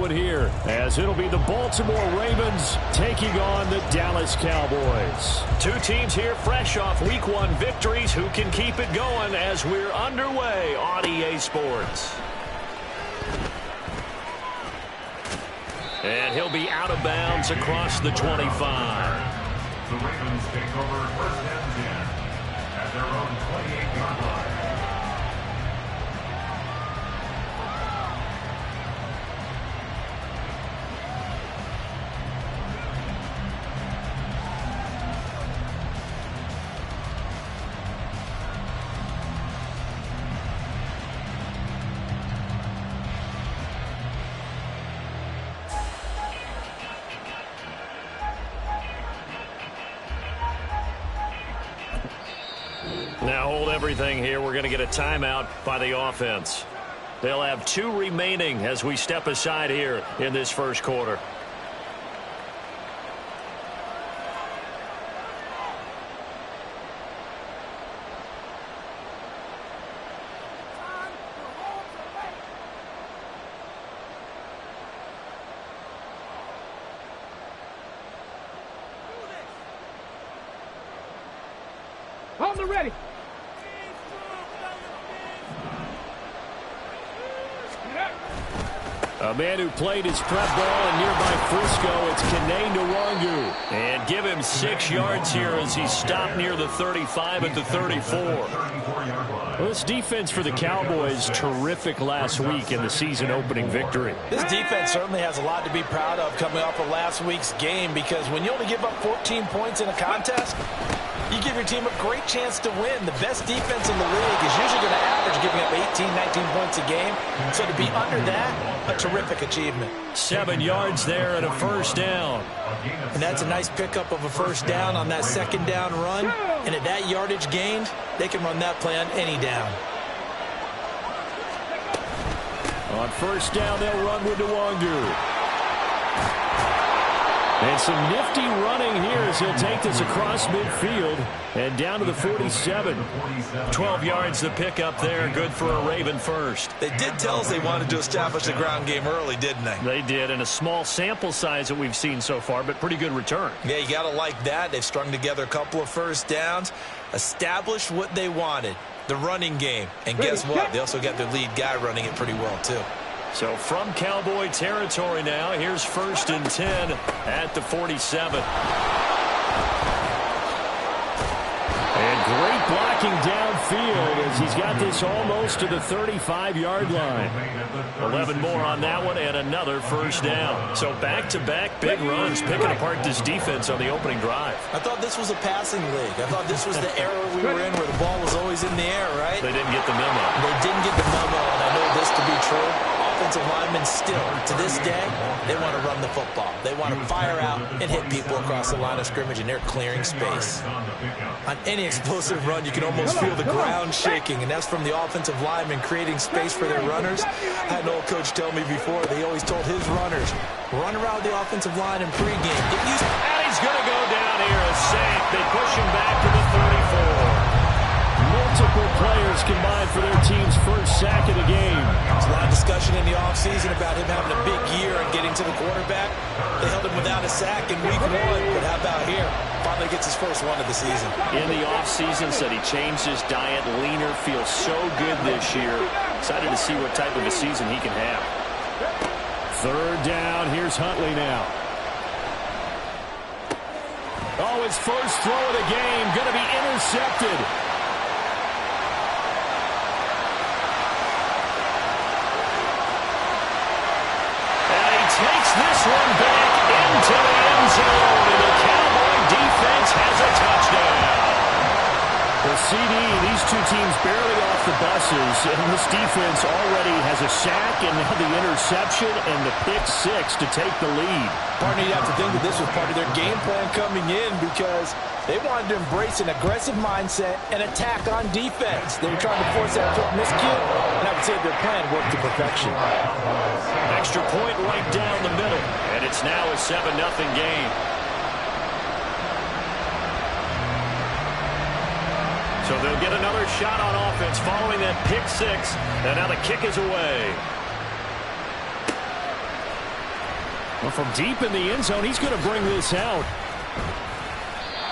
one here, as it'll be the Baltimore Ravens taking on the Dallas Cowboys. Two teams here fresh off Week 1 victories. Who can keep it going as we're underway on EA Sports? And he'll be out of bounds across the 25. The Ravens take over first and 10 at their own 28-yard line. Now hold everything here. We're going to get a timeout by the offense. They'll have 2 remaining as we step aside here in this first quarter. On the ready. A man who played his prep ball in nearby Frisco, it's Kene Nwangu. And give him 6 yards here as he stopped near the 35 at the 34. Well, this defense for the Cowboys, terrific last week in the season-opening victory. This defense certainly has a lot to be proud of coming off of last week's game, because when you only give up 14 points in a contest, you give your team a great chance to win. The best defense in the league is usually going to average giving up 18, 19 points a game. So to be under that, a terrific achievement. 7 yards there and a first down. And that's a nice pickup of a first down on that second down run. And at that yardage gained, they can run that play on any down. On first down, they'll run with Nwangu. And some nifty running here as he'll take this across midfield and down to the 47. 12 yards to pick up there. Good for a Raven first. They did tell us they wanted to establish the ground game early, didn't they? They did, in a small sample size that we've seen so far, but pretty good return. Yeah, you got to like that. They've strung together a couple of first downs, established what they wanted, the running game. And guess what? They also got their lead guy running it pretty well, too. So from Cowboy territory now, here's first and 10 at the 47. And great blocking downfield as he's got this almost to the 35-yard line. 11 more on that one and another first down. So back-to-back big runs picking apart this defense on the opening drive. I thought this was a passing league. I thought this was the era we were in where the ball was always in the air, right? They didn't get the memo. They didn't get the memo, and I know this to be true. Offensive linemen still, to this day, they want to run the football. They want to fire out and hit people across the line of scrimmage, and they're clearing space. On any explosive run, you can almost feel the ground shaking, and that's from the offensive linemen creating space for their runners. I had an old coach tell me before, they always told his runners, run around the offensive line in pregame. Get used to And he's going to go down here, a sack. They push him back to the 34. Multiple players combined for their team's first sack of the game. There's a lot of discussion in the offseason about him having a big year and getting to the quarterback. They held him without a sack in week 1, but how about here? Finally gets his first one of the season. In the offseason, said he changed his diet, leaner, feels so good this year. Excited to see what type of a season he can have. Third down, here's Huntley now. Oh, his first throw of the game, going to be intercepted. Takes this one back into the end zone, and the Cowboy defense has a touchdown. The CD, these two teams barely off the buses, and this defense already has a sack and now the interception and the pick 6 to take the lead. Partner, you have to think that this was part of their game plan coming in, because they wanted to embrace an aggressive mindset and attack on defense. They were trying to force that quick miscue, and I would say their plan worked to perfection. Extra point right down the middle, and it's now a 7-0 game. So they'll get another shot on offense following that pick 6, and now the kick is away. Well, from deep in the end zone, he's going to bring this out.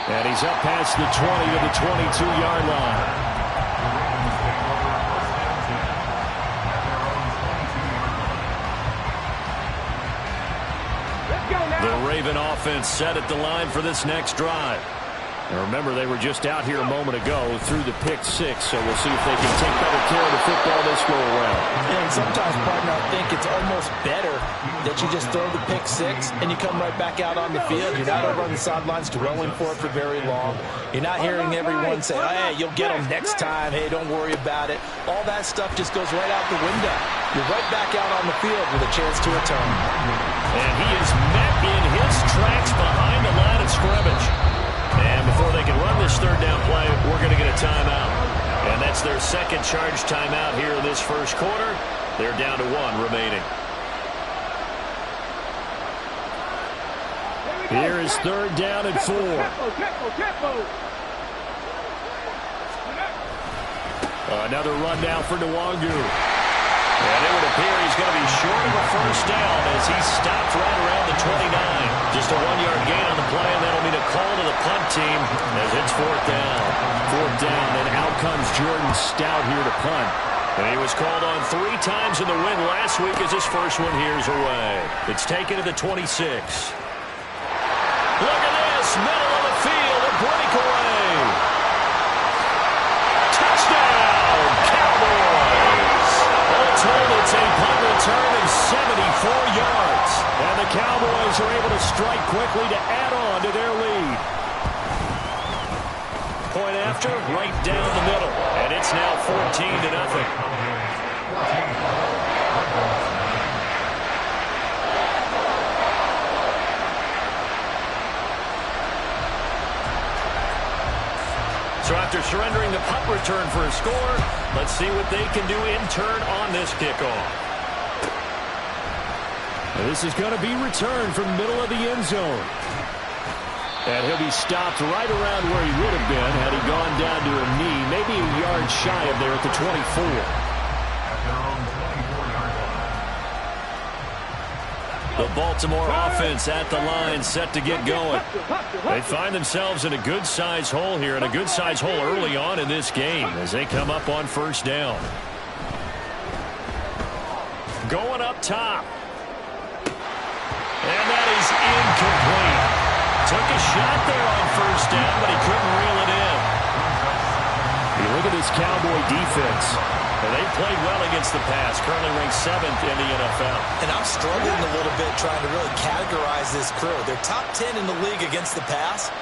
And he's up past the 20 to the 22-yard line. The Raven offense set at the line for this next drive. And remember, they were just out here a moment ago through the pick six, so we'll see if they can take better care of the football this go around. And sometimes, partner, I think it's almost better that you just throw the pick six and you come right back out on the field. You're not over on the sidelines dwelling for it for very long. You're not hearing everyone say, oh, hey, you'll get them next time. Hey, don't worry about it. All that stuff just goes right out the window. You're right back out on the field with a chance to return. And he is met in his tracks behind the line of scrimmage. And before they can run this third down play, we're going to get a timeout. And that's their second charge timeout here in this first quarter. They're down to 1 remaining. Here is third down and 4. Another run down for Nwangu. And it would appear he's going to be short of a first down as he stopped right around the 29. Just a 1-yard gain on the play, and that'll mean a call to the punt team as it's fourth down. Fourth down, and out comes Jordan Stout here to punt. And he was called on 3 times in the win last week as his first one here's away. It's taken to the 26. Look at this, middle of the field, a breakaway. Touchdown, Cowboys. All told, it's a punt return of 74 yards. And the Cowboys are able to strike quickly to add on to their lead. Point after, right down the middle. And it's now 14-0. So after surrendering the punt return for a score, let's see what they can do in turn on this kickoff. This is going to be returned from the middle of the end zone. And he'll be stopped right around where he would have been had he gone down to a knee, maybe a yard shy of there at the 24. The Baltimore offense at the line, set to get going. They find themselves in a good-sized hole here, and a good-sized hole early on in this game as they come up on first down. Going up top. And that is incomplete. Took a shot there on first down, but he couldn't reel it in. You look at this Cowboy defense. They played well against the pass, currently ranked 7th in the NFL. And I'm struggling a little bit trying to really categorize this crew. They're top 10 in the league against the pass,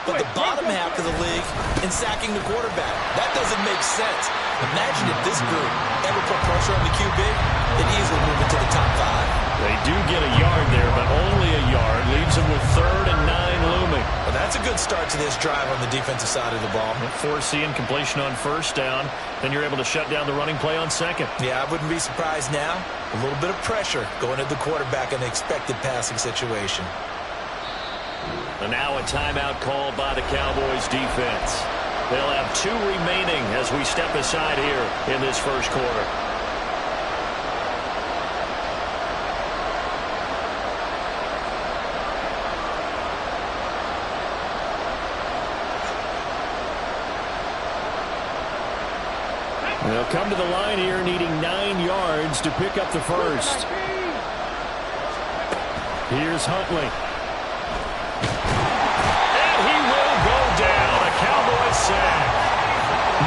but the bottom half of the league in sacking the quarterback. That doesn't make sense. Imagine if this group ever put pressure on the QB, they'd easily move into the top 5. They do get a yard there, but only a yard. Leaves them with 3rd and 9 looming. Well, that's a good start to this drive on the defensive side of the ball. Force incompletion on first down. Then you're able to shut down the running play on second. Yeah, I wouldn't be surprised now. A little bit of pressure going at the quarterback in an expected passing situation. And now a timeout called by the Cowboys defense. They'll have 2 remaining as we step aside here in this first quarter. They'll come to the line here needing 9 yards to pick up the first. Here's Huntley. And he will go down. A Cowboys sack.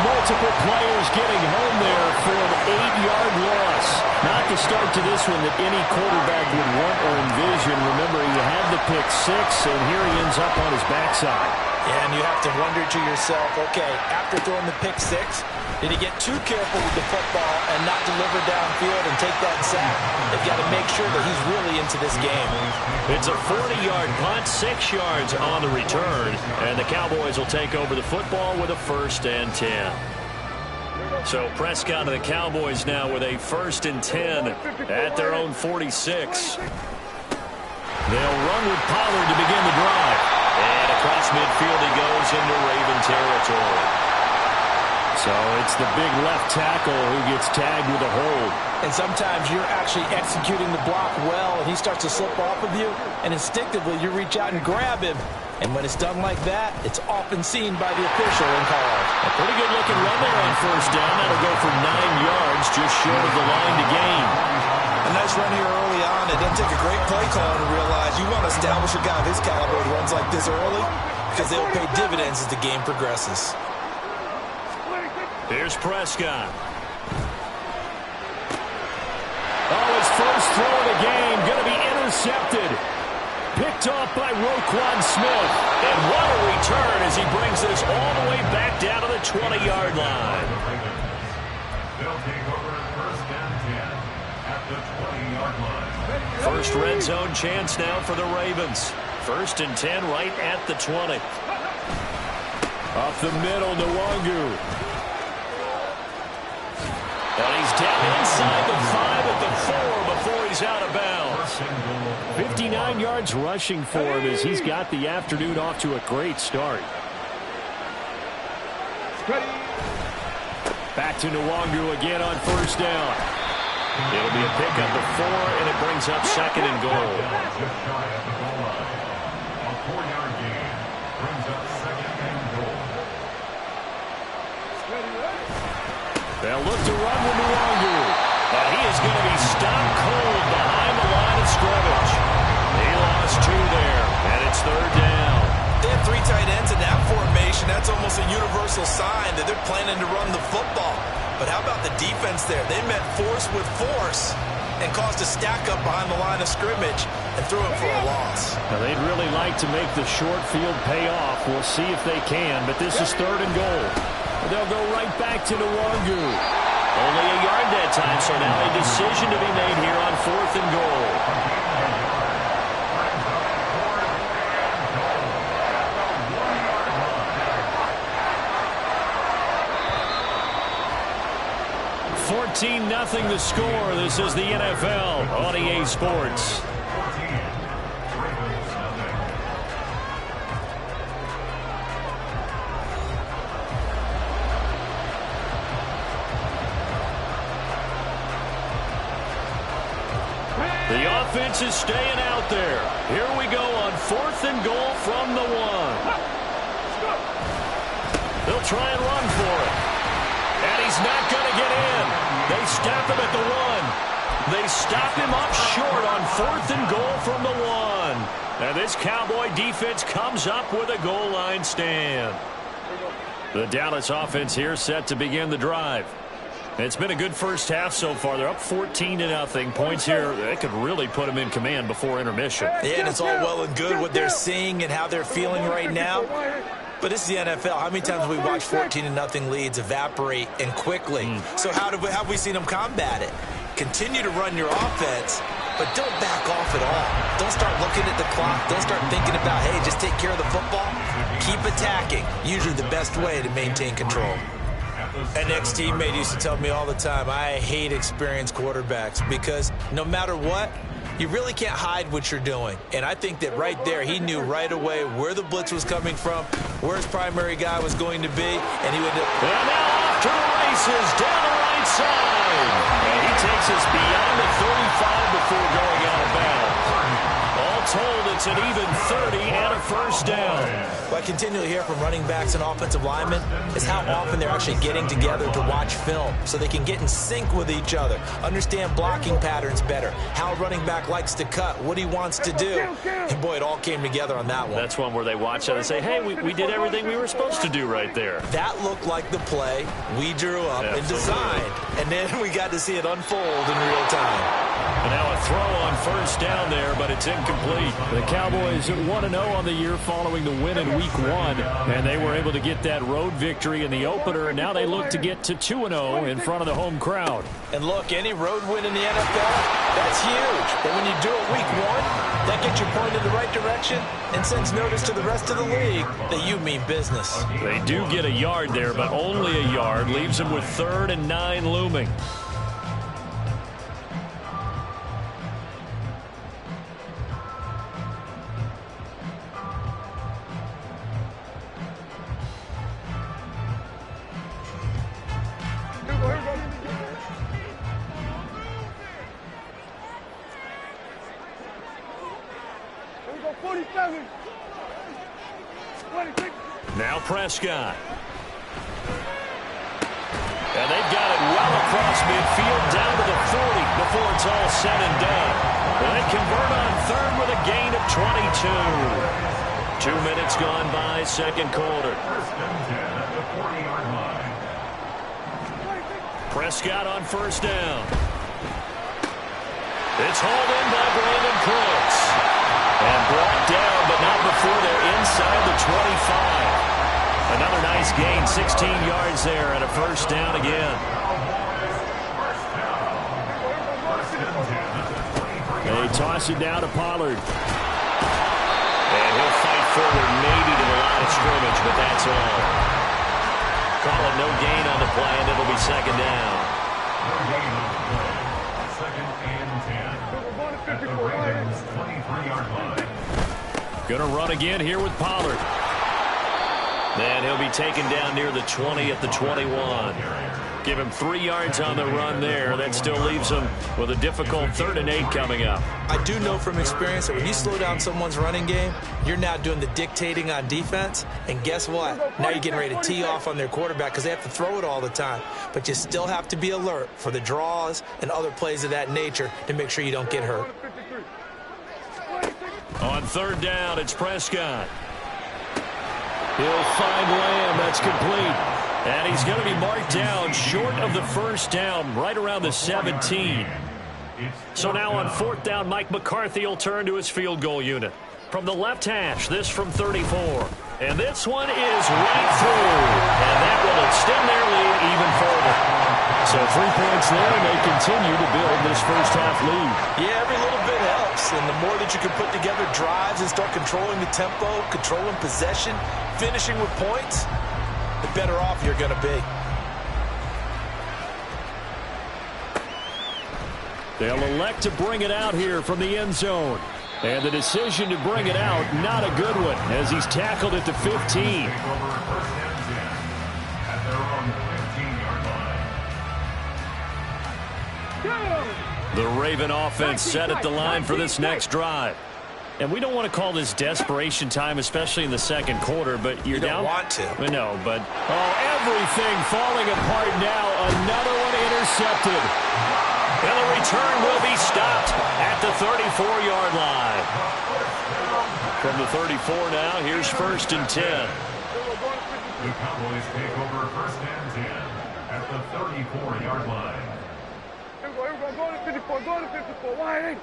Multiple players getting home there for an 8-yard loss. Not the start to this one that any quarterback would want or envision. Remember, he had the pick 6, and here he ends up on his backside. Yeah, and you have to wonder to yourself, okay, after throwing the pick 6, did he get too careful with the football and not deliver downfield and take that sack? They've got to make sure that he's really into this game. It's a 40-yard punt, 6 yards on the return, and the Cowboys will take over the football with a 1st and 10. So Prescott and the Cowboys now with a 1st and 10 at their own 46. They'll run with Pollard to begin the drive. And across midfield he goes into Raven territory. So it's the big left tackle who gets tagged with a hold. And sometimes you're actually executing the block well, and he starts to slip off of you, and instinctively you reach out and grab him. And when it's done like that, it's often seen by the official and called. A pretty good-looking run there on first down. That'll go for 9 yards, just short of the line to gain. A nice run here early on. It doesn't take a great play caller to realize you want to establish a guy of his caliber who runs like this early, because they'll pay dividends as the game progresses. Here's Prescott. Oh, his first throw of the game going to be intercepted. Picked off by Roquan Smith. And what a return as he brings this all the way back down to the 20-yard line. They'll take over first and 10 at the 20-yard line. First red zone chance now for the Ravens. First and 10 right at the 20. Off the middle, Nwangu. And he's down inside the 5 at the 4 before he's out of bounds. 59 yards rushing for him as he's got the afternoon off to a great start. Back to Nwangu again on first down. It'll be a pickup of 4, and it brings up second and goal. Just shy of the goal line. A 4-yard gain brings up second and goal. They'll look to run with Nwangu. And he is going to be stopped cold behind the line of scrimmage. He lost 2 there, and it's third down. They have 3 tight ends in that formation. That's almost a universal sign that they're planning to run the football. But how about the defense there? They met force with force and caused a stack up behind the line of scrimmage and threw it for a loss. Now, they'd really like to make the short field pay off. We'll see if they can, but this is third and goal. They'll go right back to Nwangu. Only a yard that time, so now a decision to be made here on fourth and goal. Nothing the score. This is the NFL on EA Sports. The offense is staying out there. Here we go on fourth and goal from the 1. They'll try and run for it. And he's not going to get in. They stop him at the 1. They stop him up short on fourth and goal from the 1. And this Cowboy defense comes up with a goal line stand. The Dallas offense here set to begin the drive. It's been a good first half so far. They're up 14-0. Points here, they could really put them in command before intermission. Yeah, and it's all well and good what they're seeing and how they're feeling right now. But this is the NFL. How many times have we watched 14-0 leads evaporate and quickly? So how have we seen them combat it? Continue to run your offense, but don't back off at all. Don't start looking at the clock. Don't start thinking about, hey, just take care of the football. Keep attacking. Usually the best way to maintain control. An ex-teammate used to tell me all the time, I hate experienced quarterbacks because no matter what, you really can't hide what you're doing. And I think that right there, he knew right away where the blitz was coming from, where his primary guy was going to be, and he would... And now off to the races, down the right side. And he takes us beyond the 35 before going out of bounds. All told, it's an even 30 and a first down. What I continually hear from running backs and offensive linemen is how often they're actually getting together to watch film so they can get in sync with each other, understand blocking patterns better, how a running back likes to cut, what he wants to do. And boy, it all came together on that one. That's one where they watch it and say, hey, we did everything we were supposed to do right there. That looked like the play we drew up and designed. And then we got to see it unfold in real time. And now a throw on first down there, but it's incomplete. The Cowboys 1-0 on the year following the win in Week 1, and they were able to get that road victory in the opener, and now they look to get to 2-0 in front of the home crowd. And look, any road win in the NFL, that's huge. But when you do it Week 1, that gets you pointed in the right direction and sends notice to the rest of the league that you mean business. They do get a yard there, but only a yard. Leaves them with 3rd and 9 looming. 47. Now Prescott. And they've got it well across midfield down to the 40 before it's all said and done. And they convert on third with a gain of 22. 2 minutes gone by, second quarter. First and 10 at the 40-yard line. Prescott on first down. It's hauled in by Brandon Cooks. And brought down, but not before they're inside the 25. Another nice gain, 16 yards there, and a first down again. They toss it down to Pollard. And he'll fight forward maybe to the line of scrimmage, but that's all. Call it no gain on the play, and it'll be second down. No gain on the play. Second and 10 at the Ravens' 23-yard line. Going to run again here with Pollard. And he'll be taken down near the 20 at the 21. Give him 3 yards on the run there. That still leaves him with a difficult 3rd and 8 coming up. I do know from experience that when you slow down someone's running game, you're now doing the dictating on defense. And guess what? Now you're getting ready to tee off on their quarterback because they have to throw it all the time. But you still have to be alert for the draws and other plays of that nature to make sure you don't get hurt. On 3rd down, it's Prescott. He'll find Lamb. That's complete. And he's going to be marked down short of the first down, right around the 17. So now on 4th down, Mike McCarthy will turn to his field goal unit. From the left hash, this from 34. And this one is right through. And that will extend their lead even further. So 3 points there, and they continue to build this first-half lead. Yeah, every little bit helps. And the more that you can put together drives and start controlling the tempo, controlling possession, finishing with points, the better off you're going to be. They'll elect to bring it out here from the end zone. And the decision to bring it out, not a good one, as he's tackled at the 15. Take over first and 10 at their own 15-yard line. The Raven offense set at the line for this next drive. And we don't want to call this desperation time, especially in the second quarter, but you're You don't down. want to. No, but Everything falling apart now. Another one intercepted. and the return will be stopped at the 34-yard line. From the 34 now, here's 1st and 10. The Cowboys take over first and 10 at the 34-yard line. Here we go. Go to 54. Go to 54. Wide.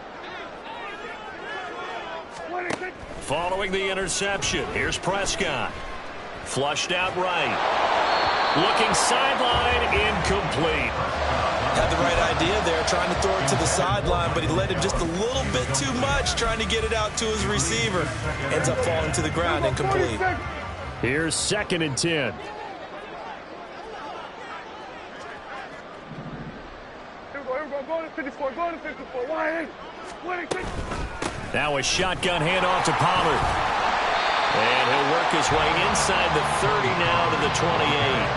Following the interception, here's Prescott. Flushed out right. Looking sideline, incomplete. Had the right idea there, trying to throw it to the sideline, but he let him just a little bit too much, trying to get it out to his receiver. Ends up falling to the ground, incomplete. Here's 2nd and 10. Here we go. Go to 54. Go to 54. Wide. Now a shotgun handoff to Pollard. And he'll work his way inside the 30 now to the 28.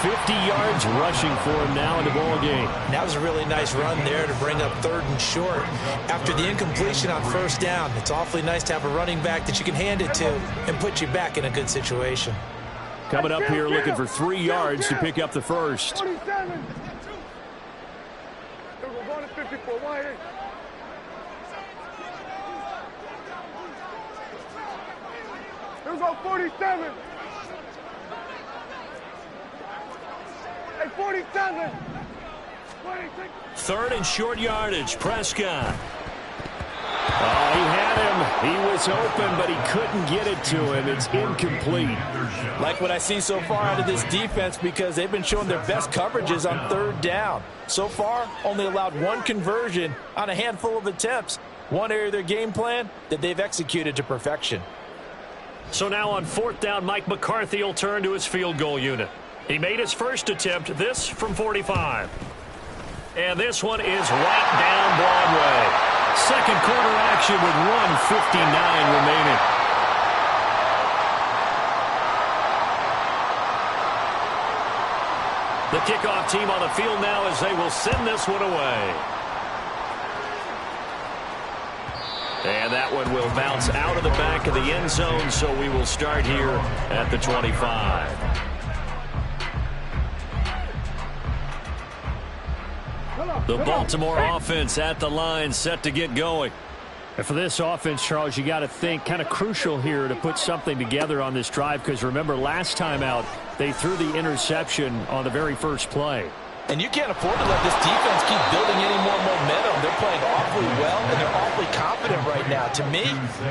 50 yards rushing for him now in the ball game. That was a really nice run there to bring up 3rd and short. After the incompletion on 1st down, it's awfully nice to have a running back that you can hand it to and put you back in a good situation. Coming up here looking for 3 yards to pick up the first. 47. Here we go. Go to 54. Wide. Here we go. 47. Hey, 47. 26. 3rd and short yardage, Prescott. Oh, he had him. He was open, but he couldn't get it to him. It's incomplete. Like what I see so far out of this defense, because they've been showing their best coverages on 3rd down. So far, only allowed 1 conversion on a handful of attempts. One area of their game plan that they've executed to perfection. So now on 4th down, Mike McCarthy will turn to his field goal unit. He made his first attempt, this from 45. And this one is right down Broadway. Second quarter action with 1:59 remaining. The kickoff team on the field now as they will send this one away. And that one will bounce out of the back of the end zone, so we will start here at the 25. The Baltimore offense at the line, set to get going. And for this offense, Charles, you got to think kind of crucial here to put something together on this drive, because remember last time out they threw the interception on the very first play. And you can't afford to let this defense keep building any more momentum. They're playing awfully well, and they're awfully confident right now. To me,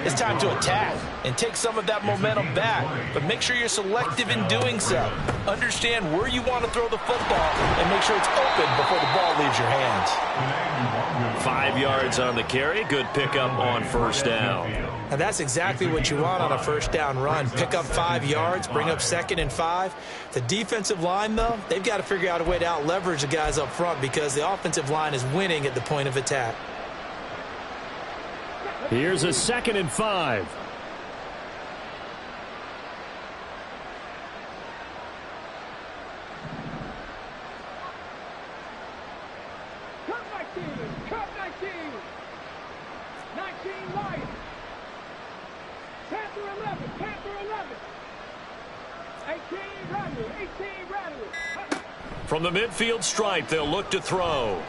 it's time to attack and take some of that momentum back. But make sure you're selective in doing so. Understand where you want to throw the football and make sure it's open before the ball leaves your hands. 5 yards on the carry. Good pickup on first down. And that's exactly what you want on a first down run. Pick up 5 yards, bring up 2nd and 5. The defensive line, though, they've got to figure out a way to out-leverage the guys up front because the offensive line is winning at the point of attack. Here's a 2nd and 5. Cut 19. 19 Lions. Panther 11. Panther 11. 18 Rattler. 18 Rattler. From the midfield stripe, they'll look to throw.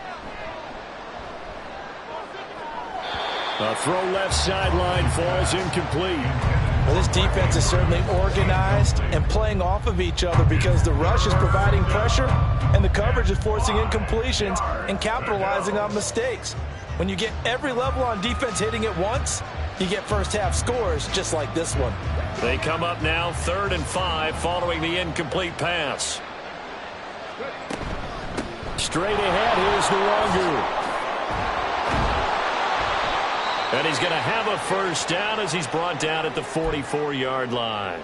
A throw left sideline, falls incomplete. Well, this defense is certainly organized and playing off of each other because the rush is providing pressure and the coverage is forcing incompletions and capitalizing on mistakes. When you get every level on defense hitting at once, you get first half scores just like this one. They come up now 3rd and 5 following the incomplete pass. Straight ahead, here's the Longu. And he's going to have a first down as he's brought down at the 44-yard line.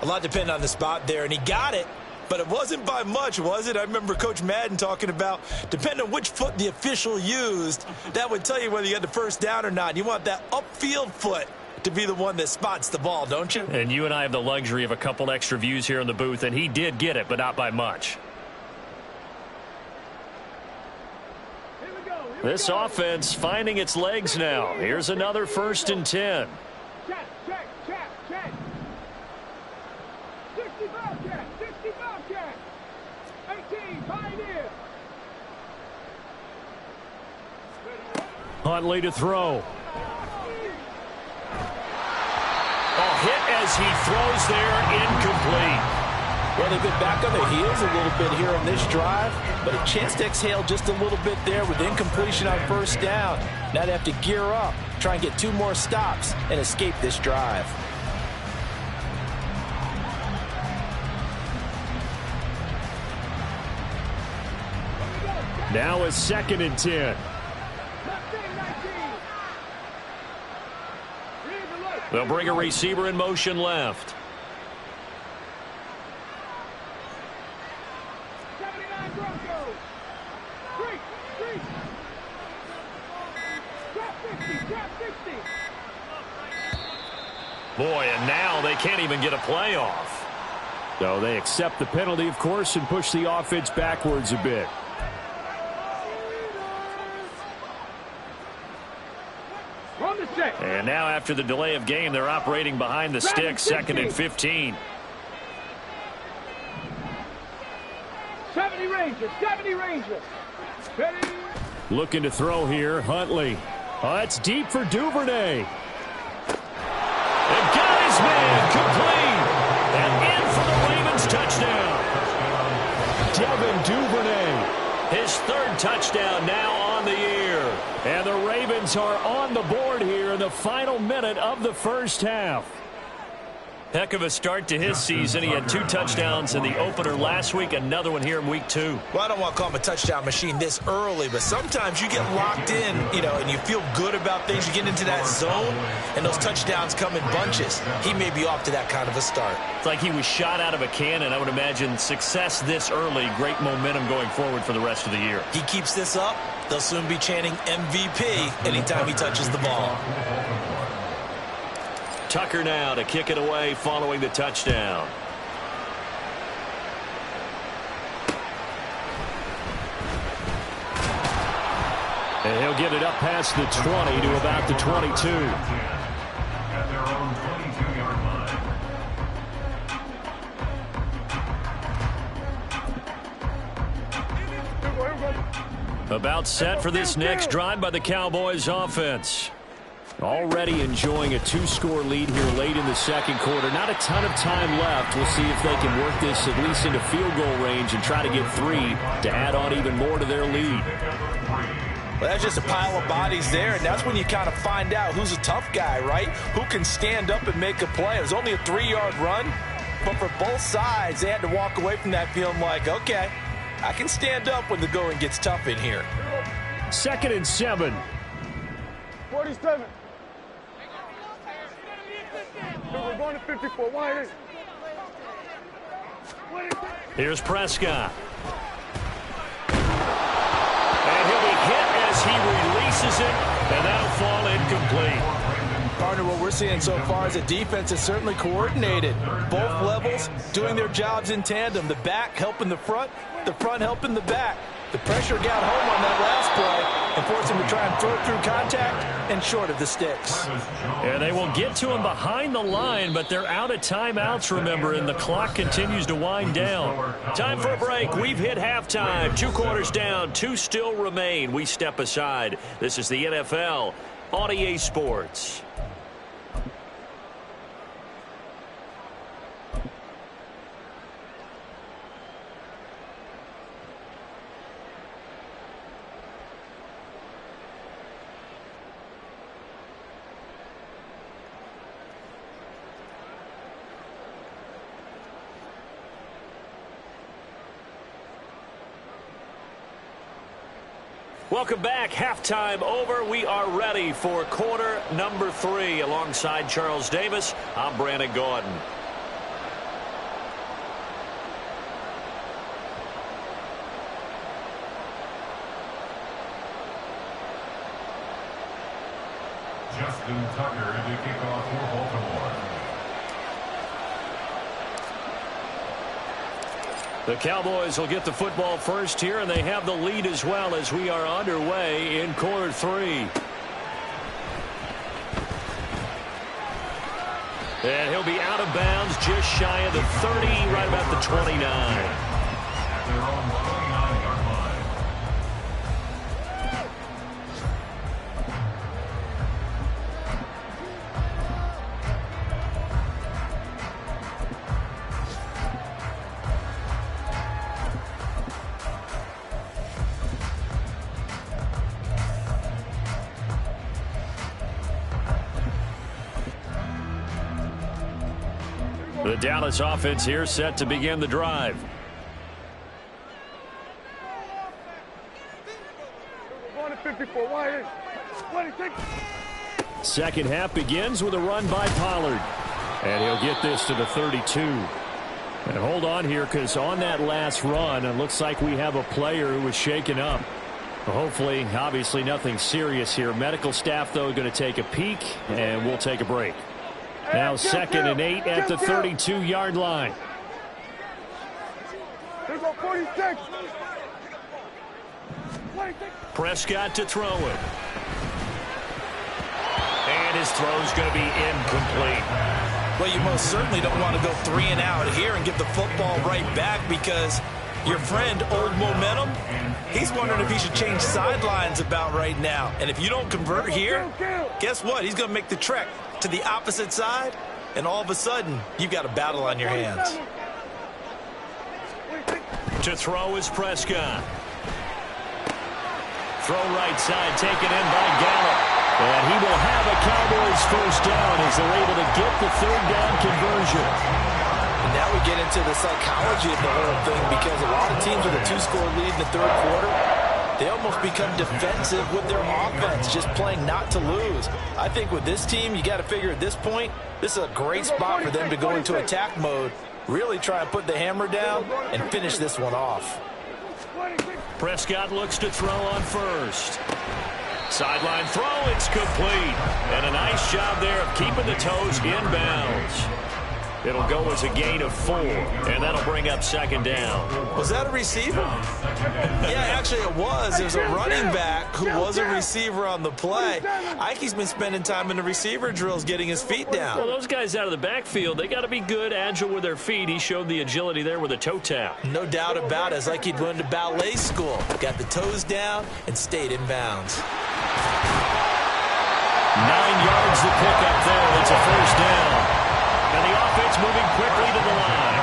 A lot depending on the spot there, and he got it, but it wasn't by much, was it? I remember Coach Madden talking about, depending on which foot the official used, that would tell you whether you had the first down or not. You want that upfield foot to be the one that spots the ball, don't you? And you and I have the luxury of a couple extra views here in the booth, and he did get it, but not by much. This offense finding its legs now. Here's another 1st and 10. Check. 60 Bobcat. 60 Bobcat. 18 Pioneer. Huntley to throw. A hit as he throws there, incomplete. Well, they've been back on their heels a little bit here on this drive, but a chance to exhale just a little bit there with incompletion on first down. Now they have to gear up, try and get 2 more stops, and escape this drive. Now a 2nd and 10. They'll bring a receiver in motion left. Boy, and now they can't even get a playoff. So they accept the penalty, of course, and push the offense backwards a bit. And now after the delay of game, they're operating behind the stick, 2nd and 15. 70 Rangers. 70 Rangers. Ready? Looking to throw here, Huntley. Oh, it's deep for Duvernay. And got his man complete. And in for the Ravens touchdown. Devin Duvernay. His 3rd touchdown now on the year. And the Ravens are on the board here in the final minute of the first half. Heck of a start to his season. He had 2 touchdowns in the opener last week, another one here in week 2. Well, I don't want to call him a touchdown machine this early, but sometimes you get locked in, and you feel good about things. You get into that zone, and those touchdowns come in bunches. He may be off to that kind of a start. It's like he was shot out of a cannon. I would imagine success this early, great momentum going forward for the rest of the year. He keeps this up, they'll soon be chanting MVP anytime he touches the ball. Tucker now to kick it away following the touchdown. And he'll get it up past the 20 to about the 22. At their own 22-yard line. About set for this next drive by the Cowboys offense. Already enjoying a 2-score lead here late in the second quarter. Not a ton of time left. We'll see if they can work this at least into field goal range and try to get 3 to add on even more to their lead. Well, that's just a pile of bodies there, and that's when you kind of find out who's a tough guy, right? Who can stand up and make a play. It was only a 3-yard run, but for both sides, they had to walk away from that feeling like, okay, I can stand up when the going gets tough in here. 2nd and 7. 47. We're going to 54. Why? Here's Prescott. And he'll be hit as he releases it, and that'll fall incomplete. Partner, what we're seeing so far is the defense is certainly coordinated. Both levels doing their jobs in tandem. The back helping the front helping the back. The pressure got home on that last play and forced him to try and throw through contact and short of the sticks. And they will get to him behind the line, but they're out of timeouts, remember, and the clock continues to wind down. Time for a break. We've hit halftime. 2 quarters down, 2 still remain. We step aside. This is the NFL on EA Sports. Welcome back. Halftime over. We are ready for quarter number 3. Alongside Charles Davis, I'm Brandon Gordon. Justin Tucker to kick off for Baltimore. The Cowboys will get the football first here, and they have the lead as well as we are underway in quarter 3. And he'll be out of bounds just shy of the 30, right about the 29. At their own 29-yard line. The Dallas offense here set to begin the drive. We're going to 54. Why? Second half begins with a run by Pollard. And he'll get this to the 32. And hold on here, because on that last run, it looks like we have a player who was shaken up. Hopefully, obviously nothing serious here. Medical staff, though, going to take a peek, and we'll take a break. Now 2nd and 8 at the 32-yard line. There's a 46. Prescott to throw it. And his throw's going to be incomplete. Well, you most certainly don't want to go 3 and out here and get the football right back, because your friend, Old Momentum, he's wondering if he should change sidelines about right now. And if you don't convert here, guess what? He's going to make the trek to the opposite side, and all of a sudden, you've got a battle on your hands. To throw is Prescott. Throw right side, taken in by Gallup. And he will have a Cowboys first down as they're able to get the 3rd down conversion. And now we get into the psychology of the whole thing, because a lot of teams with a 2-score lead in the 3rd quarter, they almost become defensive with their offense, just playing not to lose. I think with this team, you got to figure at this point, this is a great spot for them to go into attack mode, really try and put the hammer down and finish this one off. Prescott looks to throw on first. Sideline throw, it's complete. And a nice job there of keeping the toes in bounds. It'll go as a gain of 4, and that'll bring up second down. Was that a receiver? Yeah, actually it was. It was a running back who was a receiver on the play. Ikey's been spending time in the receiver drills getting his feet down. Well, those guys out of the backfield, they got to be good, agile with their feet. He showed the agility there with a toe tap. No doubt about it. It's like he'd went to ballet school. Got the toes down and stayed in bounds. 9 yards to pick up there. It's a first down. And the offense moving quickly to the line.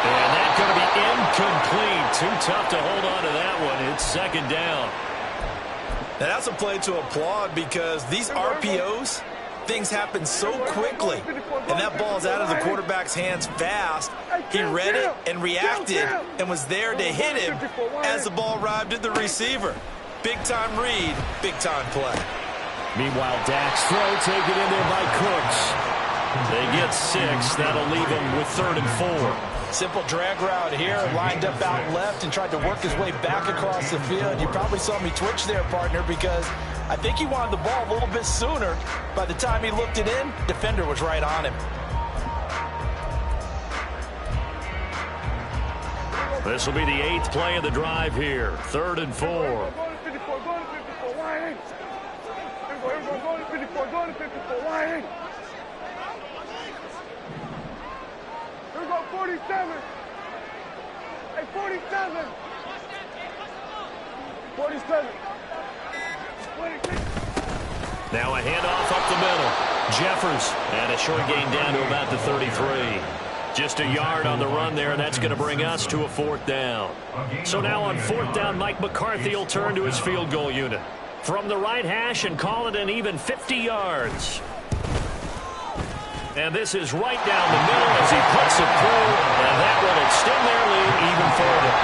And that's going to be incomplete. Too tough to hold on to that one. It's second down. Now that's a play to applaud because these RPOs, things happen so quickly. And that ball's out of the quarterback's hands fast. He read it and reacted and was there to hit him as the ball arrived at the receiver. Big-time read, big-time play. Meanwhile, Dak's throw taken in there by Cooks. They get 6. That'll leave him with 3rd and 4. Simple drag route here, lined up out left and tried to work his way back across the field. You probably saw me twitch there, partner, because I think he wanted the ball a little bit sooner. By the time he looked it in, defender was right on him. This will be the 8th play of the drive here. 3rd and 4. Go to 54, go to 54, wide. Here we go, go to 54, go to 54, wide. Here we go, 47. Hey, 47. 47. 46. Now a handoff up the middle. Jeffers, and a short gain down to about the 33. Just a yard on the run there, and that's going to bring us to a 4th down. So now on 4th down, Mike McCarthy will turn to his field goal unit. From the right hash and call it an even 50 yards. And this is right down the middle as he puts it through, and that will extend their lead even further.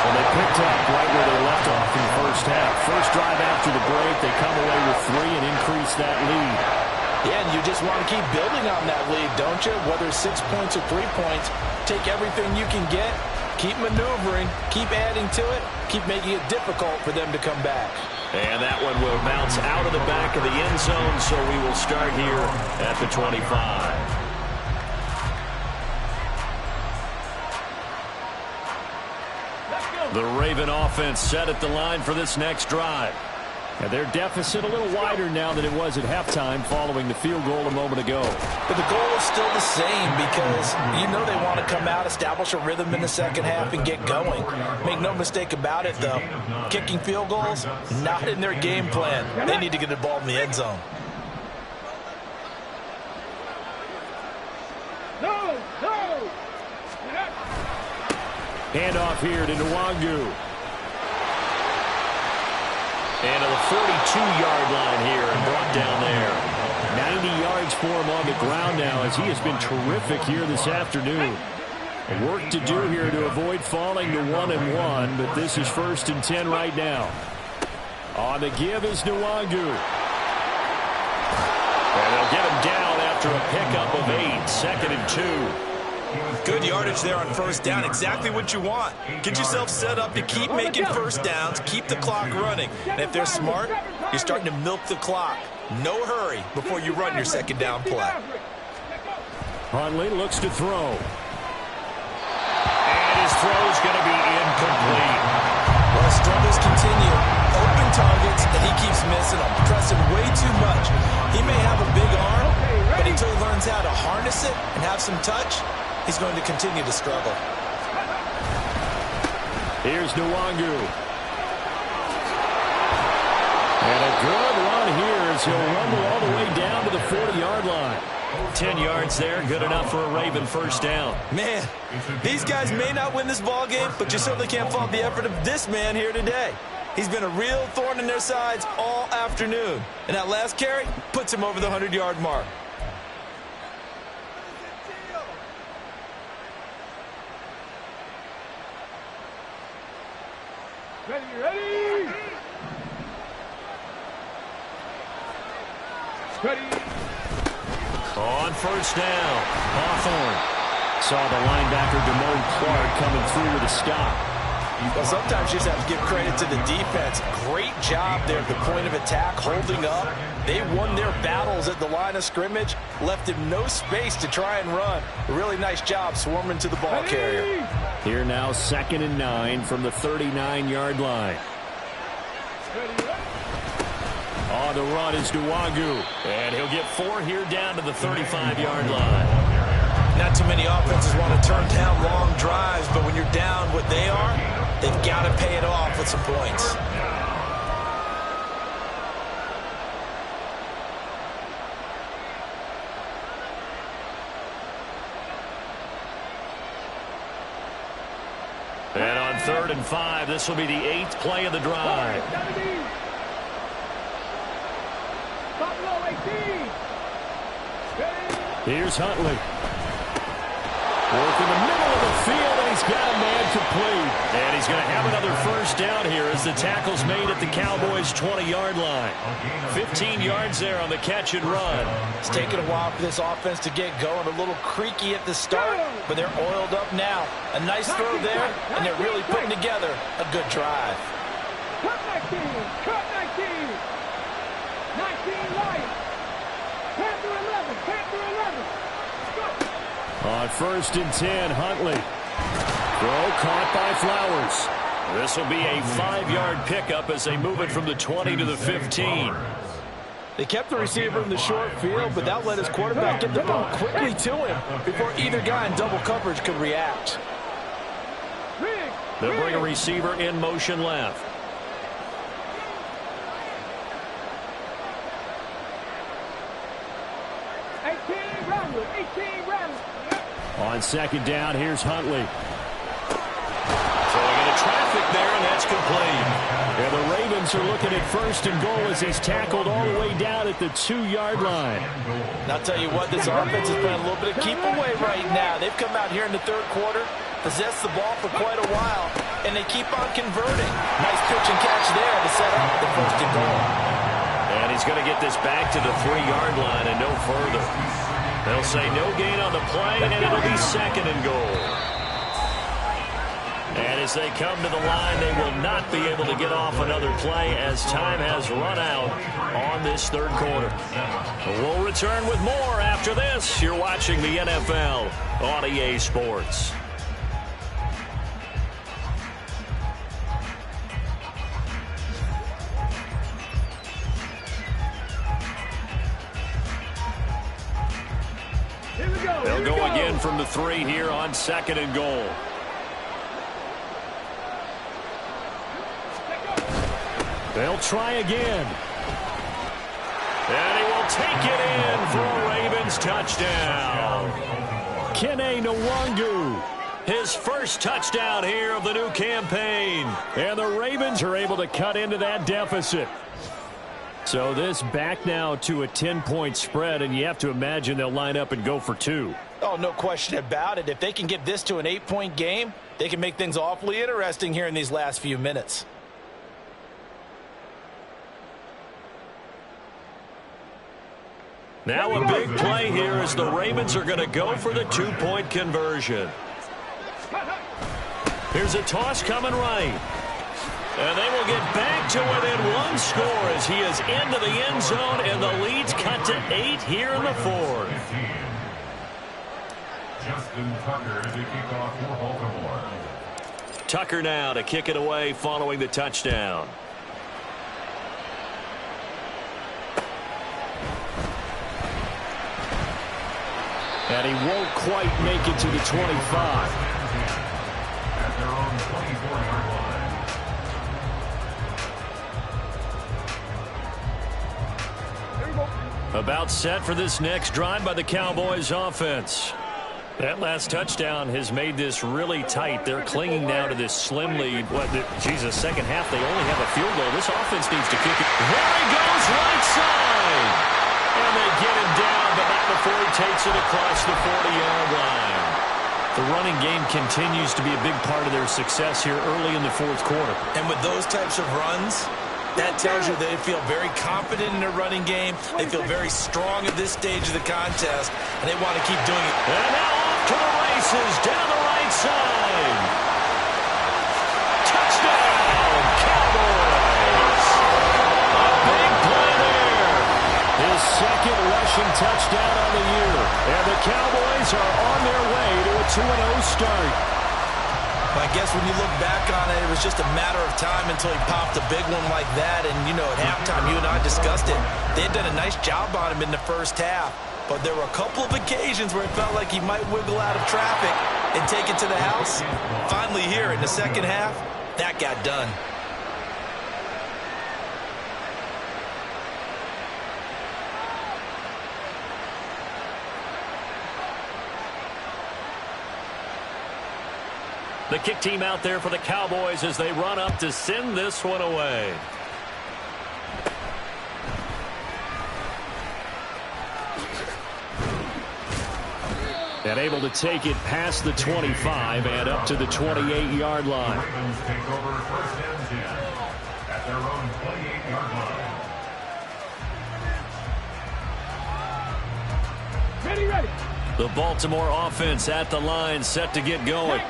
So they picked up right where they left off in the first half. First drive after the break, they come away with 3 and increase that lead. Yeah, and you just want to keep building on that lead, don't you? Whether it's 6 points or 3 points, take everything you can get, keep maneuvering, keep adding to it, keep making it difficult for them to come back. And that one will bounce out of the back of the end zone, so we will start here at the 25. The Raven offense set at the line for this next drive. And their deficit a little wider now than it was at halftime following the field goal a moment ago. But the goal is still the same because you know they want to come out, establish a rhythm in the second half, and get going. Make no mistake about it, though. Kicking field goals, not in their game plan. They need to get the ball in the end zone. No! Handoff here to Nwangu. And to the 42-yard line here and brought down there. 90 yards for him on the ground now as he has been terrific here this afternoon. Work to do here to avoid falling to 1-1, but this is 1st and 10 right now. On the give is Nwangu. And they'll get him down after a pickup of 8, 2nd and 2. Good yardage there on 1st down. Exactly what you want. Get yourself set up to keep making 1st downs, keep the clock running. And if they're smart, you're starting to milk the clock. No hurry before you run your 2nd down play. Huntley looks to throw. And his throw's going to be incomplete. Well, struggles continue. Open targets, and he keeps missing them. Pressing way too much. He may have a big arm, but until he learns how to harness it and have some touch, he's going to continue to struggle. Here's Nwangu. And a good run here as he'll rumble all the way down to the 40-yard line. 10 yards there, good enough for a Raven 1st down. Man, these guys may not win this ball game, but you certainly can't fault the effort of this man here today. He's been a real thorn in their sides all afternoon. And that last carry puts him over the 100-yard mark. Ready! On 1st down, Hawthorne. Saw the linebacker DeMone Clark coming through with a stop. Well, sometimes you just have to give credit to the defense. Great job there at the point of attack, holding up. They won their battles at the line of scrimmage, left him no space to try and run. A really nice job swarming to the ball carrier. Here now, 2nd and 9 from the 39-yard line. On the run is Nwangu. And he'll get 4 here down to the 35-yard line. Not too many offenses want to turn down long drives, but when you're down what they are, they've got to pay it off with some points. And on 3rd and 5, this will be the 8th play of the drive. Here's Huntley. Work in the middle of the field, and he's got a man complete. And he's going to have another first down here as the tackle's made at the Cowboys' 20-yard line. 15 yards there on the catch and run. It's taken a while for this offense to get going. A little creaky at the start, but they're oiled up now. A nice throw there, and they're really putting together a good drive. Cut 19! Cut 19! 19 right! Panther 11! Panther 11! Go! On 1st and 10, Huntley. Throw caught by Flowers. This will be a 5-yard pickup as they move it from the 20 to the 15. They kept the receiver in the short field, but that let his quarterback get the ball quickly to him before either guy in double coverage could react. They'll bring a receiver in motion left. On 2nd down, here's Huntley. Throwing into traffic there, and that's complete. And the Ravens are looking at 1st and goal as he's tackled all the way down at the 2-yard line. And I'll tell you what, this offense is playing a little bit of keep away right now. They've come out here in the 3rd quarter, possessed the ball for quite a while, and they keep on converting. Nice pitch and catch there to set up the 1st and goal. And he's going to get this back to the 3-yard line and no further. They'll say no gain on the play, and it'll be 2nd and goal. And as they come to the line, they will not be able to get off another play as time has run out on this 3rd quarter. We'll return with more after this. You're watching the NFL on EA Sports. They'll go again from the 3 here on 2nd and goal. They'll try again. And he will take it in for a Ravens touchdown. Kene Nwangu. His first touchdown here of the new campaign. And the Ravens are able to cut into that deficit. So this back now to a 10-point spread, and you have to imagine they'll line up and go for 2. Oh, no question about it. If they can get this to an 8-point game, they can make things awfully interesting here in these last few minutes. Now a big play here as the Ravens are going to go for the 2-point conversion. Here's a toss coming right. And they will get back to within 1 score as he is into the end zone, and the lead's cut to 8 here in the 4th. Justin Tucker to kick off for Baltimore. Tucker now to kick it away following the touchdown. And he won't quite make it to the 25. At their own 24-yard line. About set for this next drive by the Cowboys offense. That last touchdown has made this really tight. They're clinging now to this slim lead. Second half, they only have a field goal. This offense needs to kick it. There he goes, right side. And they get him down, but not before he takes it across the 40-yard line. The running game continues to be a big part of their success here early in the 4th quarter. And with those types of runs, that tells you they feel very confident in their running game. They feel very strong at this stage of the contest, and they want to keep doing it. And now off to the races, down the right side. touchdown on the year. And the Cowboys are on their way to a 2-0 start. I guess when you look back on it, it was just a matter of time until he popped a big one like that. And, you know, at halftime, you and I discussed it. They had done a nice job on him in the first half. But there were a couple of occasions where it felt like he might wiggle out of traffic and take it to the house. Finally here in the second half, that got done. The kick team out there for the Cowboys as they run up to send this one away. And able to take it past the 25 and up to the 28-yard line. The Ravens take over first and 10 at their own 28-yard line. Ready. The Baltimore offense at the line, set to get going.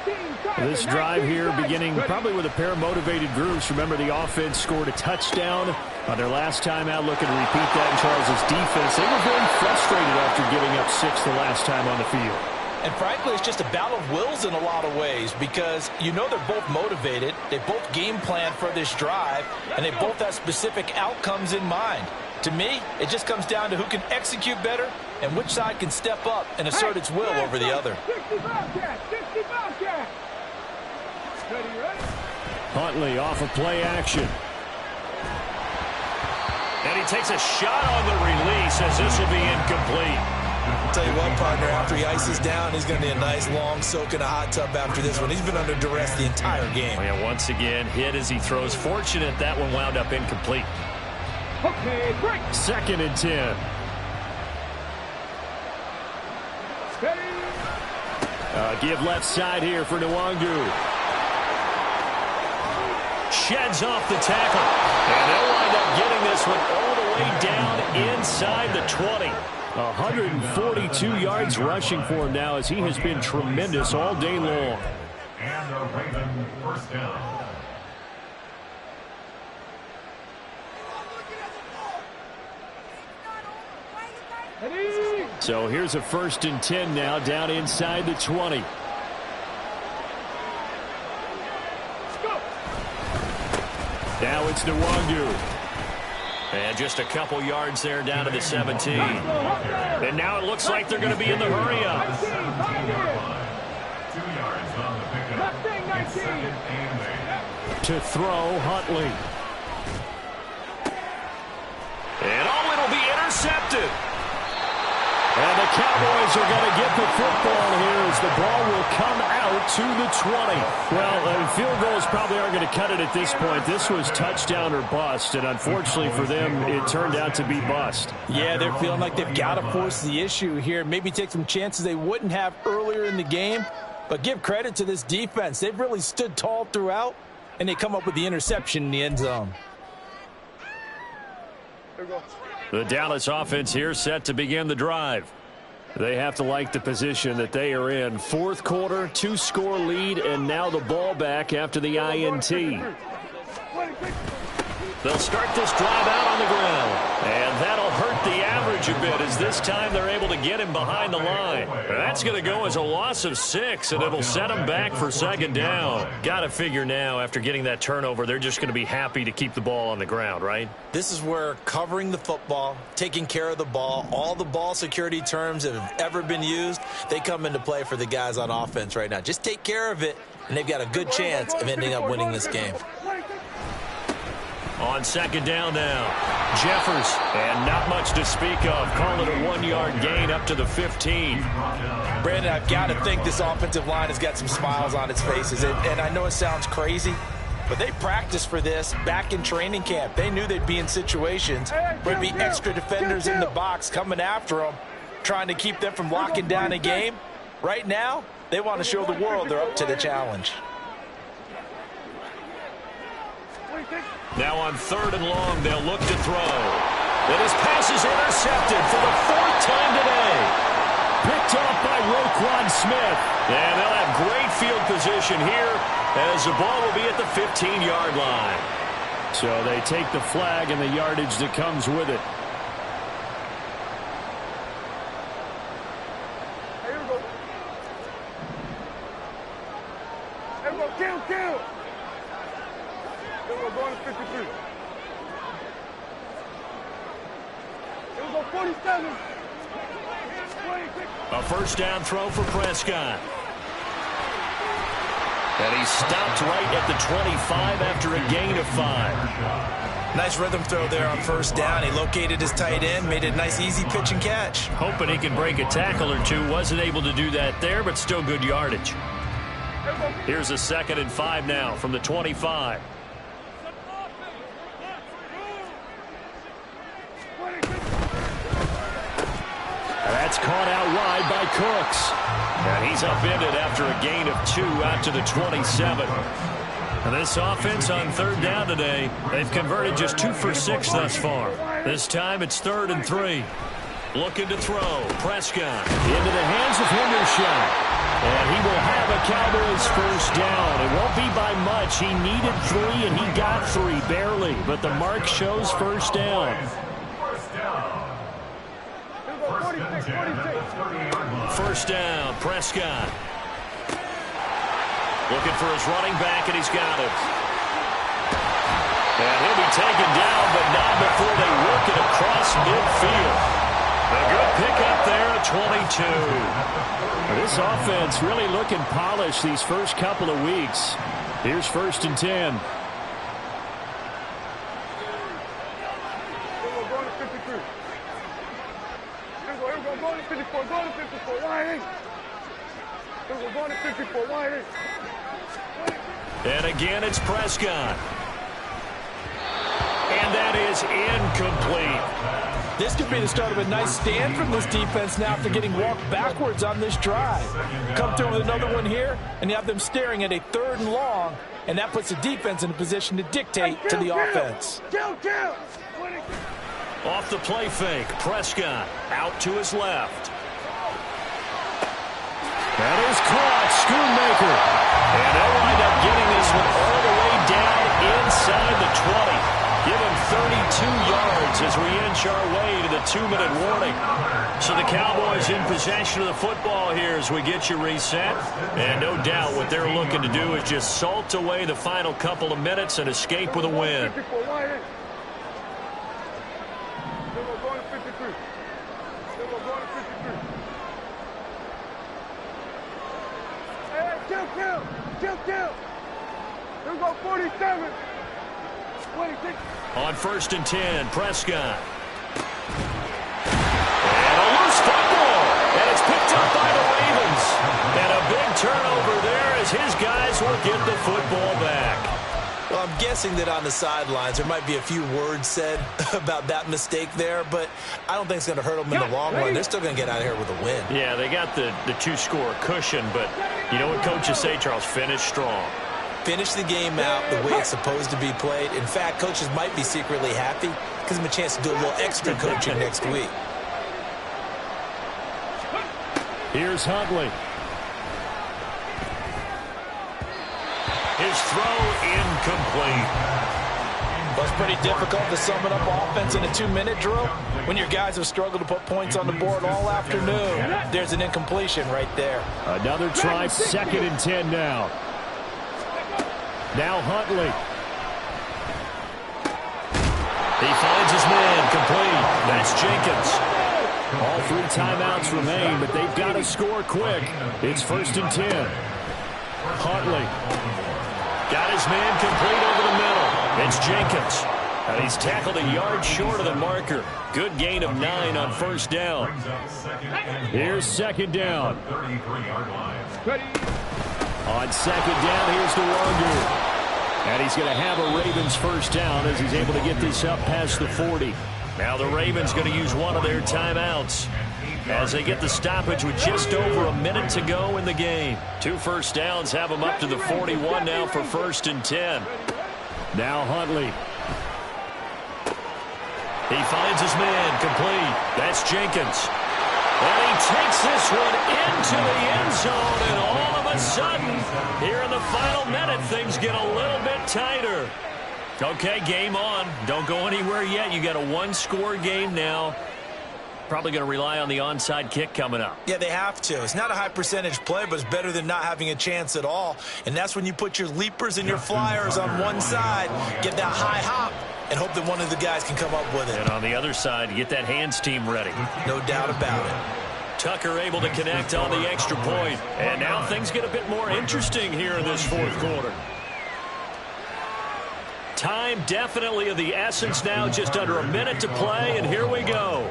This drive here beginning probably with a pair of motivated groups. Remember, the offense scored a touchdown on their last time out, looking to repeat that in Charles' defense. They were very frustrated after giving up 6 the last time on the field. And frankly, it's just a battle of wills in a lot of ways because you know they're both motivated. They both game plan for this drive, and they both have specific outcomes in mind. To me, it just comes down to who can execute better and which side can step up and assert its will over the other. 65 cat. Ready. Huntley off of play action. And he takes a shot on the release as this will be incomplete. I'll tell you what, partner, after he ices down, he's going to need a nice long soak in a hot tub after this one. He's been under duress the entire game. Oh, yeah, once again, hit as he throws. Fortunate that one wound up incomplete. Okay, break. 2nd and 10. Give left side here for Nwangu. Sheds off the tackle. And they'll wind up getting this one all the way down inside the 20. 142 yards rushing for him now as he has been tremendous all day long. And a Raven first down. So here's a 1st and 10 now down inside the 20. Now it's Nwangu. And just a couple yards there down to the 17. And now it looks like they're going to be in the hurry-up. 2 yards on the pickup. It's 2nd and 8. To throw, Huntley. And it'll be intercepted. And the Cowboys are going to get the football here as the ball will come out to the 20. Well, field goals probably aren't going to cut it at this point. This was touchdown or bust, and unfortunately for them, it turned out to be bust. Yeah, they're feeling like they've got to force the issue here. Maybe take some chances they wouldn't have earlier in the game. But give credit to this defense. They've really stood tall throughout, and they come up with the interception in the end zone. There we go. The Dallas offense here set to begin the drive. They have to like the position that they are in. 4th quarter, 2-score lead, and now the ball back after the INT. They'll start this drive out on the ground. And that'll hurt the average a bit as this time they're able to get him behind the line. That's going to go as a loss of 6, and it'll set them back for 2nd down. Got to figure now, after getting that turnover, they're just going to be happy to keep the ball on the ground, right? This is where covering the football, taking care of the ball, all the ball security terms that have ever been used, they come into play for the guys on offense right now. Just take care of it, and they've got a good chance of ending up winning this game. On 2nd down now, Jeffers, and not much to speak of. Call it a 1-yard gain up to the 15. Brandon, I've got to think this offensive line has got some smiles on its faces. And I know it sounds crazy, but they practiced for this back in training camp. They knew they'd be in situations where there'd be extra defenders in the box coming after them, trying to keep them from locking down a game. Right now, they want to show the world they're up to the challenge. Now on 3rd and long, they'll look to throw. And his pass is intercepted for the 4th time today. Picked off by Roquan Smith. And they'll have great field position here as the ball will be at the 15-yard line. So they take the flag and the yardage that comes with it. going to 53. Here we go, 47. 26. A first down throw for Prescott. And he stopped right at the 25 after a gain of 5. Nice rhythm throw there on first down. He located his tight end, made it a nice easy pitch and catch. Hoping he can break a tackle or two. Wasn't able to do that there, but still good yardage. Here's a 2nd and 5 now from the 25. That's caught out wide by Cooks. And he's upended after a gain of 2 out to the 27. And this offense on 3rd down today, they've converted just 2 for 6 thus far. This time it's 3rd and 3. Looking to throw. Prescott into the hands of Henderson. And he will have a Cowboys first down. It won't be by much. He needed 3 and he got 3 barely. But the mark shows first down. First down, Prescott. Looking for his running back, and he's got him. And he'll be taken down, but not before they work it across midfield. A good pickup there at 22. This offense really looking polished these first couple of weeks. Here's 1st and 10. And again, it's Prescott. And that is incomplete. This could be the start of a nice stand from this defense now after getting walked backwards on this drive. Come through with another one here, and you have them staring at a 3rd and long, and that puts the defense in a position to dictate to the offense. Off the play fake, Prescott out to his left. That is caught, Schoonmaker. And they'll wind up getting this one all the way down inside the 20. Give him 32 yards as we inch our way to the 2-minute warning. So the Cowboys in possession of the football here as we get you reset. And no doubt what they're looking to do is just salt away the final couple of minutes and escape with a win. Kill. Here we go, 47. 26. On 1st and 10, Prescott. And a loose football. And it's picked up by the Ravens. And a big turnover there as his guys will get the football back. Well, I'm guessing that on the sidelines there might be a few words said about that mistake there, but I don't think it's going to hurt them in the long run. They're still going to get out of here with a win. Yeah, they got the 2-score cushion, but you know what coaches say, Charles? Finish strong. Finish the game out the way it's supposed to be played. In fact, coaches might be secretly happy. Gives them a chance to do a little extra coaching next week. Here's Huntley. His throw incomplete. Well, it's pretty difficult to sum it up offense in a 2-minute drill when your guys have struggled to put points on the board all afternoon. There's an incompletion right there. Another try, 2nd and 10 now. Now Huntley. He finds his man complete. That's Jenkins. All 3 timeouts remain, but they've got to score quick. It's 1st and 10. Huntley. Got his man complete over the middle. It's Jenkins. And he's tackled a yard short of the marker. Good gain of 9 on 1st down. Here's 2nd down. On 2nd down, here's the Wonder. And he's going to have a Ravens first down as he's able to get this up past the 40. Now the Ravens going to use one of their timeouts as they get the stoppage with just over a minute to go in the game. 2 first downs have them up to the 41 now for 1st and 10. Now Huntley. He finds his man complete. That's Jenkins. And he takes this one into the end zone, and all of a sudden, here in the final minute, things get a little bit tighter. Okay, game on. Don't go anywhere yet. You got a 1-score game now. Probably going to rely on the onside kick coming up. Yeah, they have to. It's not a high percentage play, but it's better than not having a chance at all. And that's when you put your leapers and your flyers on one side, get that high hop, and hope that one of the guys can come up with it. And on the other side, get that hands team ready. No doubt about it. Tucker able to connect on the extra point. And now things get a bit more interesting here in this fourth quarter. Time definitely of the essence now, just under a minute to play, and here we go.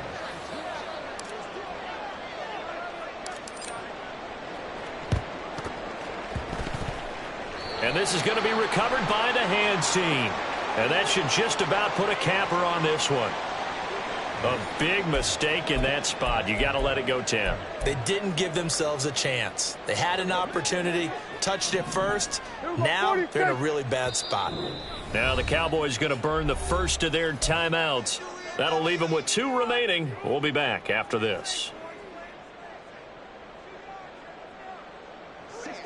And this is going to be recovered by the hands team. And that should just about put a capper on this one. A big mistake in that spot. You got to let it go 10. They didn't give themselves a chance. They had an opportunity, touched it first. Now they're in a really bad spot. Now the Cowboys going to burn the first of their timeouts. That'll leave them with 2 remaining. We'll be back after this.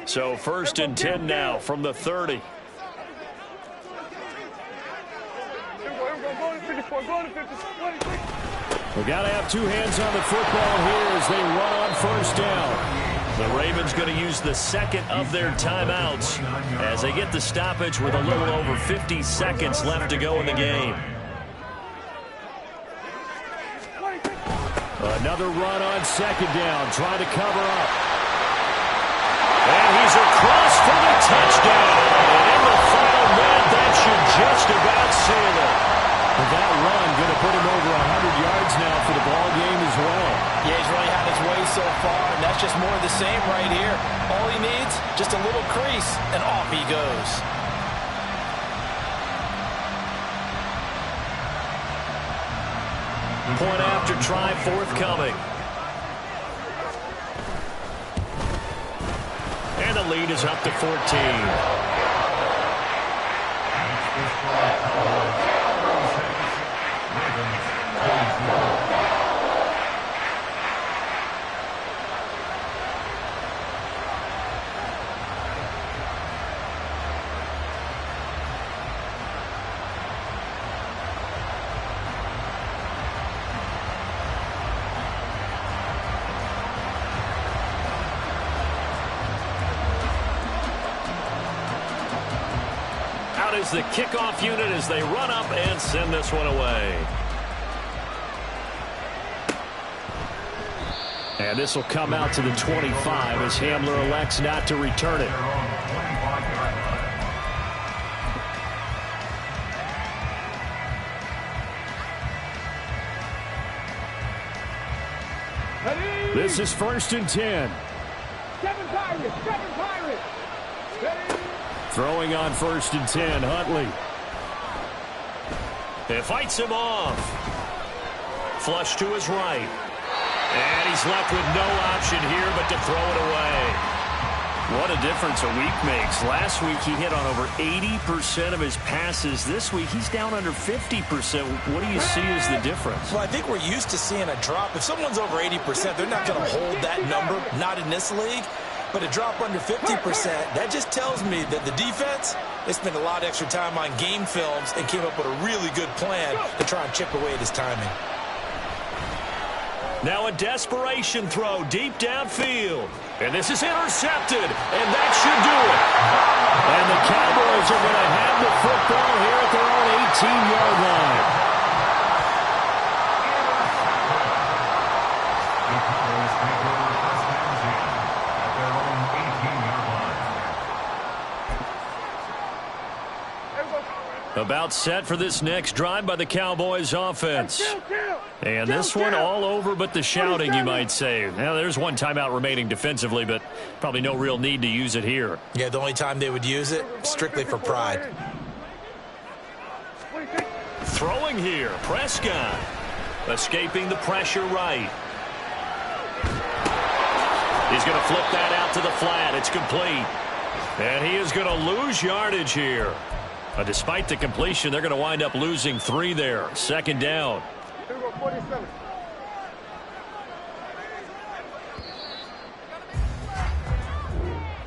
So 1st and 10 now from the 30. We've got to have 2 hands on the football here as they run on first down. The Ravens going to use the second of their timeouts as they get the stoppage with a little over 50 seconds left to go in the game. Another run on second down, trying to cover up. And he's across for the touchdown. And in the final minute, that should just about seal it. But that run going to put him over 100 yards now for the ball game as well. Yeah, he's really had his way so far, and that's just more of the same right here. All he needs, just a little crease, and off he goes. Point after try forthcoming. And the lead is up to 14. Is the kickoff unit as they run up and send this one away. And this will come out to the 25 as Hamler elects not to return it. This is 1st and 10. 7 Pirates! 7 Pirates! Throwing on 1st and 10, Huntley. It fights him off. Flush to his right. And he's left with no option here but to throw it away. What a difference a week makes. Last week he hit on over 80% of his passes. This week he's down under 50%. What do you see as the difference? Well, I think we're used to seeing a drop. If someone's over 80%, they're not going to hold that number, not in this league. But a drop under 50%, that just tells me that the defense, they spent a lot of extra time on game films and came up with a really good plan to try and chip away at his timing. Now a desperation throw deep downfield. And this is intercepted, and that should do it. And the Cowboys are going to have the football here at their own 18-yard line. About set for this next drive by the Cowboys offense. And this one all over but the shouting, you might say. Now, there's one timeout remaining defensively, but probably no real need to use it here. Yeah, the only time they would use it, strictly for pride. Throwing here, Prescott. Escaping the pressure right. He's going to flip that out to the flat. It's complete. And he is going to lose yardage here. Despite the completion, they're going to wind up losing 3 there. 2nd down. 47.